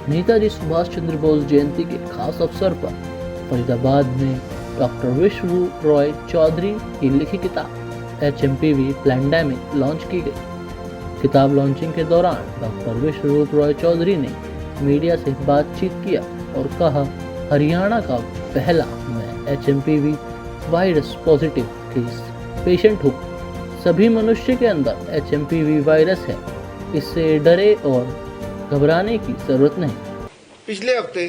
नेताजी सुभाष चंद्र बोस जयंती के खास अवसर पर फरीदाबाद में डॉक्टर विश्व रॉय चौधरी की लिखी किताब HMPV प्लैंडेमिक लॉन्च की गई। किताब लॉन्चिंग के दौरान डॉक्टर विश्व रॉय चौधरी ने मीडिया से बातचीत किया और कहा, हरियाणा का पहला मैं HMPV virus positive case patient हूँ। सभी मनुष्य के अंदर HMPV वायरस है, इससे डरे और घबराने की जरूरत नहीं। पिछले हफ्ते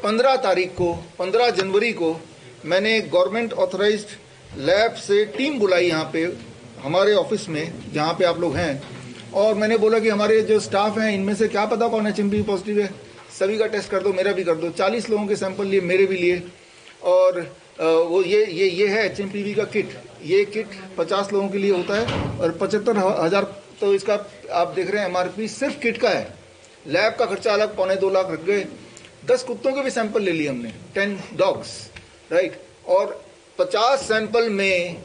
15 जनवरी को मैंने गवर्नमेंट ऑथराइज्ड लैब से टीम बुलाई यहाँ पे हमारे ऑफिस में, जहाँ पे आप लोग हैं, और मैंने बोला कि हमारे जो स्टाफ हैं इनमें से क्या पता कौन HMPV पॉजिटिव है, सभी का टेस्ट कर दो, मेरा भी कर दो। 40 लोगों के सैंपल लिए, मेरे भी लिए। और वो ये है HMPV का किट। ये किट 50 लोगों के लिए होता है और 75,000 तो इसका आप देख रहे हैं MRP सिर्फ किट का है। लैब का खर्चा अलग, 2.25 लाख रख गए। 10 कुत्तों के भी सैंपल ले लिए हमने, 10 डॉग्स, राइट। और 50 सैंपल में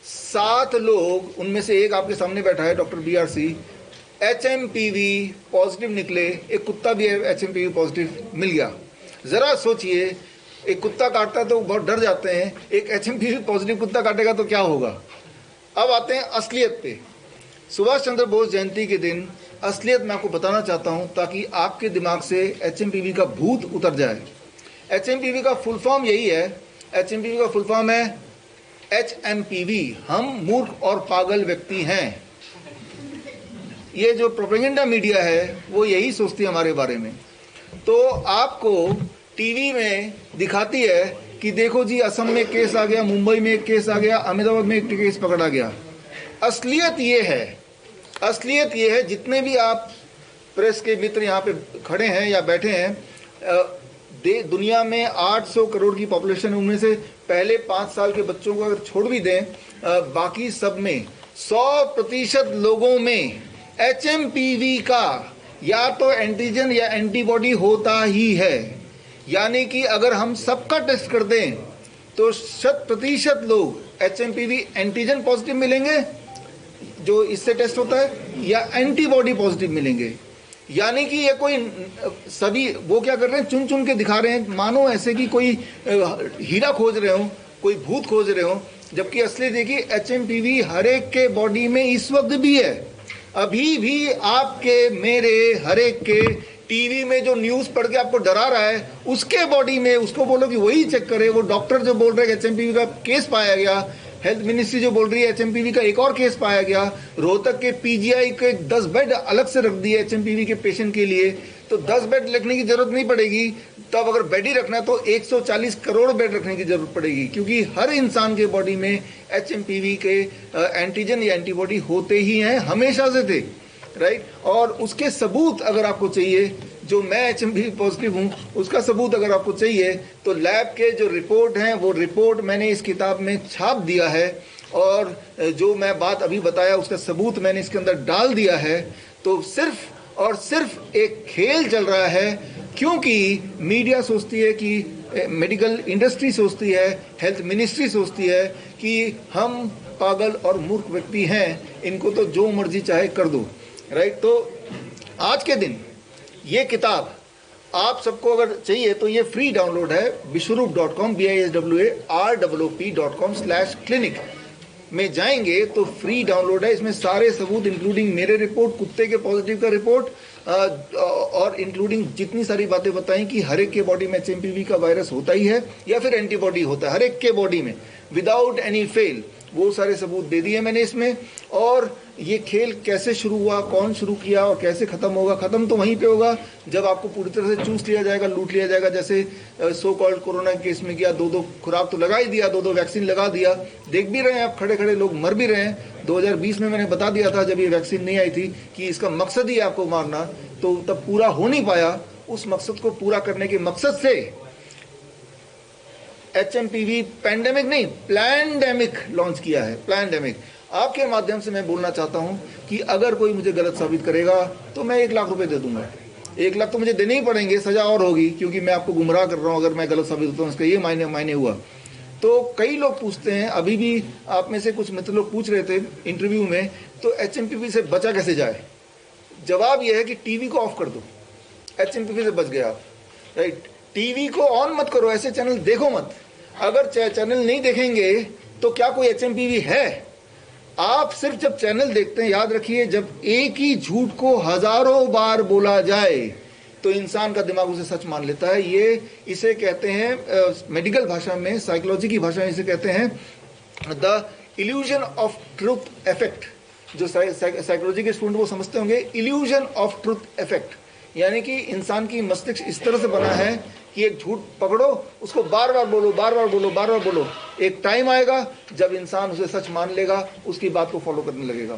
7 लोग, उनमें से एक आपके सामने बैठा है डॉक्टर BRC, HMPV पॉजिटिव निकले। एक कुत्ता भी HMPV पॉजिटिव मिल गया। ज़रा सोचिए, एक कुत्ता काटता है तो बहुत डर जाते हैं, एक HMPV पॉजिटिव कुत्ता काटेगा तो क्या होगा। अब आते हैं असलियत पे। सुभाष चंद्र बोस जयंती के दिन असलियत मैं आपको बताना चाहता हूं, ताकि आपके दिमाग से HMPV का भूत उतर जाए। HMPV का फुल फॉर्म यही है। HMPV का फुल फॉर्म है HMPV, हम मूर्ख और पागल व्यक्ति हैं। ये जो प्रोपेगेंडा मीडिया है वो यही सोचती है हमारे बारे में। तो आपको टीवी में दिखाती है कि देखो जी, असम में केस आ गया, मुंबई में एक केस आ गया, अहमदाबाद में एक केस पकड़ा गया। असलियत ये है, जितने भी आप प्रेस के मित्र यहाँ पे खड़े हैं या बैठे हैं, दुनिया में 800 करोड़ की पॉपुलेशन है। उनमें से पहले 5 साल के बच्चों को अगर छोड़ भी दें, बाकी सब में 100% लोगों में HMPV का या तो एंटीजन या एंटीबॉडी होता ही है। यानी कि अगर हम सबका टेस्ट कर दें तो 100% लोग HMPV एंटीजन पॉजिटिव मिलेंगे, जो इससे टेस्ट होता है, या एंटीबॉडी पॉजिटिव मिलेंगे। यानी कि ये कोई सभी वो क्या कर रहे हैं, चुन चुन के दिखा रहे हैं, मानो ऐसे कि कोई हीरा खोज रहे हो, कोई भूत खोज रहे हो। जबकि असली देखिए, HMPV हर एक के बॉडी में इस वक्त भी है। अभी भी आपके, मेरे, हर एक के टीवी में जो न्यूज़ पढ़ के आपको डरा रहा है, उसके बॉडी में उसको बोलो कि वही चेक करे। वो डॉक्टर जो बोल रहे हैं HMPV का केस पाया गया, हेल्थ मिनिस्ट्री जो बोल रही है HMPV का एक और केस पाया गया, रोहतक के PGI के 10 बेड अलग से रख दिए HMPV के पेशेंट के लिए, तो 10 बेड रखने की जरूरत नहीं पड़ेगी। तब अगर बेड ही रखना है तो 140 करोड़ बेड रखने की जरूरत पड़ेगी, क्योंकि हर इंसान के बॉडी में HMPV के एंटीजन या एंटीबॉडी होते ही हैं, हमेशा से थे, राइट। और उसके सबूत अगर आपको चाहिए, जो मैं HMPV पॉजिटिव हूँ उसका सबूत अगर आपको चाहिए, तो लैब के जो रिपोर्ट हैं वो रिपोर्ट मैंने इस किताब में छाप दिया है, और जो मैं बात अभी बताया उसका सबूत मैंने इसके अंदर डाल दिया है। तो सिर्फ और सिर्फ एक खेल चल रहा है, क्योंकि मीडिया सोचती है कि, मेडिकल इंडस्ट्री सोचती है, हेल्थ मिनिस्ट्री सोचती है कि हम पागल और मूर्ख व्यक्ति हैं, इनको तो जो मर्जी चाहे कर दो, राइट। तो आज के दिन ये किताब आप सबको अगर चाहिए तो ये फ्री डाउनलोड है, biswaroop.com biswaroop.com/clinic में जाएंगे तो फ्री डाउनलोड है। इसमें सारे सबूत, इंक्लूडिंग मेरे रिपोर्ट, कुत्ते के पॉजिटिव का रिपोर्ट, और इंक्लूडिंग जितनी सारी बातें बताई कि हर एक के बॉडी में HMPV का वायरस होता ही है या फिर एंटीबॉडी होता है, हर एक के बॉडी में, विदाउट एनी फेल, वो सारे सबूत दे दिए मैंने इसमें। और ये खेल कैसे शुरू हुआ, कौन शुरू किया और कैसे खत्म होगा, खत्म तो वहीं पे होगा जब आपको पूरी तरह से चूस लिया जाएगा, लूट लिया जाएगा। जैसे सो कॉल्ड कोरोना केस में किया, 2-2 खुराक तो लगा ही दिया, 2-2 वैक्सीन लगा दिया। देख भी रहे हैं आप, खड़े खड़े लोग मर भी रहे हैं। 2020 में मैंने बता दिया था जब ये वैक्सीन नहीं आई थी कि इसका मकसद ही आपको मारना, तो तब पूरा हो नहीं पाया। उस मकसद को पूरा करने के मकसद से HMPV पैंडेमिक नहीं, प्लैंडेमिक लॉन्च किया है। प्लैंडेमिक। आपके माध्यम से मैं बोलना चाहता हूं कि अगर कोई मुझे गलत साबित करेगा तो मैं 1 लाख रुपए दे दूंगा। 1 लाख तो मुझे देने ही पड़ेंगे, सजा और होगी, क्योंकि मैं आपको गुमराह कर रहा हूं। अगर मैं गलत साबित होता हूं, इसका ये मायने हुआ। तो कई लोग पूछते हैं, अभी भी आप में से कुछ मित्र लोग पूछ रहे थे इंटरव्यू में, तो HMPV से बचा कैसे जाए। जवाब यह है कि टीवी को ऑफ कर दो। HMPV से बच गए आप, राइट। टीवी को ऑन मत करो, ऐसे चैनल देखो मत। अगर चैनल नहीं देखेंगे तो क्या कोई HMPV है? आप सिर्फ जब चैनल देखते हैं, याद रखिए, जब एक ही झूठ को हजारों बार बोला जाए तो इंसान का दिमाग उसे सच मान लेता है। इसे कहते हैं मेडिकल भाषा में, साइकोलॉजी की भाषा में इसे कहते हैं the illusion of truth effect. जो साइकोलॉजी के स्टूडेंट वो समझते होंगे, इल्यूजन ऑफ ट्रुथ इफेक्ट, यानी कि इंसान की मस्तिष्क इस तरह से बना है कि एक झूठ पकड़ो, उसको बार बार बोलो, बार बार बोलो, बार बार बोलो। एक टाइम आएगा जब इंसान उसे सच मान लेगा, उसकी बात को फॉलो करने लगेगा।